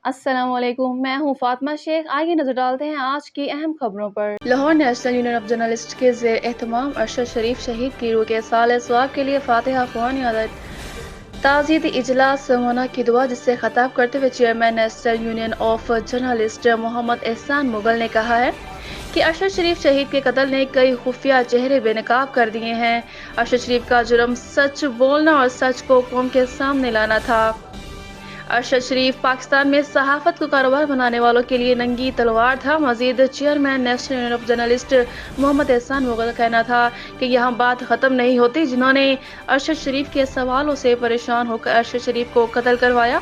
السلام علیکم، میں ہوں فاطمہ شیخ۔ آئیے نظر ڈالتے ہیں آج کی اہم خبروں پر۔ Lahore national union of journalist کے زیر اہتمام ارشد شریف شہید کی روح کے سال ثواب کے لیے فاتحہ خوانی اور تعزیتی اجلاس منعقد کی دعا، جس سے خطاب کرتے ہوئے chairman national union of journalist Muhammad Ehsan Mughal نے کہا ہے کہ ارشد شریف شہید کے قتل نے کئی خفیہ چہرے بے نقاب کر دیے ہیں۔ ارشد شریف کا جرم سچ بولنا اور سچ کو قوم کے سامنے لانا تھا۔ ارشد شریف پاکستان میں صحافت کو کاروبار بنانے والوں کے لیے ننگی تلوار تھا۔ مزید chairman national union of journalist Muhammad Ehsan Mughal کا کہنا تھا کہ یہاں بات ختم نہیں ہوتی۔ جنہوں نے ارشد شریف کے سوالوں سے پریشان ہو کر ارشد شریف کو قتل کروایا،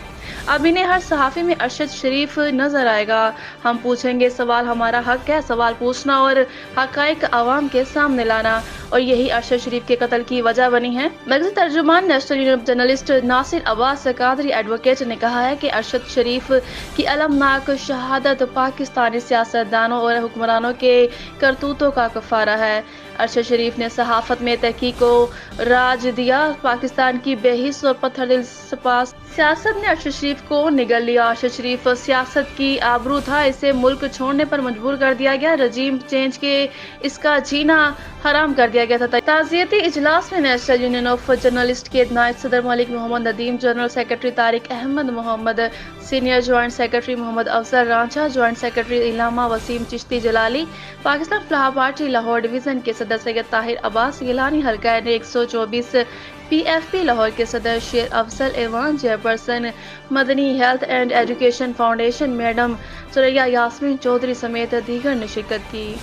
اب انہیں ہر صحافی میں ارشد شریف نظر آئے گا۔ ہم پوچھیں گے، سوال ہمارا حق ہے، سوال پوچھنا اور حقائق عوام کے سامنے لانا، اور یہی ارشد شریف کے قتل کی وجہ بنی ہے۔ مرکزی ترجمان national union of journalist Nasir Abbas Qadri advocate نے کہا ہے کہ ارشد شریف کی المناک شہادت پاکستانی سیاستدانوں اور حکمرانوں کے کرتوتوں کا کفارہ ہے۔ ارشد شریف نے صحافت میں تحقیق کو راج دیا۔ پاکستان کی بے حس اور پتھر دل سپاس سیاست نے ارشد شریف کو نگل لیا۔ ارشد شریف سیاست کی آبرو تھا، اسے ملک چھوڑنے پر مجبور کر دیا گیا۔ رجیم چینج کے اس کا جینا حرام کر دیا گیا تھا۔ تعزیتی اجلاس میں نیشنل یونین آف جرنلسٹ کے نائب صدر ملک محمد ندیم، جنرل سیکرٹری طارق احمد محمد، سینئر جوائنٹ سیکرٹری محمد افضل رانجھا، جوائنٹ سیکرٹری علامہ وسیم چشتی جلالی، پاکستان فلاح پارٹی لاہور ڈویژن کے صدر سید طاہر عباس گیلانی، حلقہ 124 پی ایف پی لاہور کے صدر شیر افضل Awan, chairperson Madni health and education foundation madam Surayya Yasmin Chaudhry سمیت دیگر نے شرکت کی۔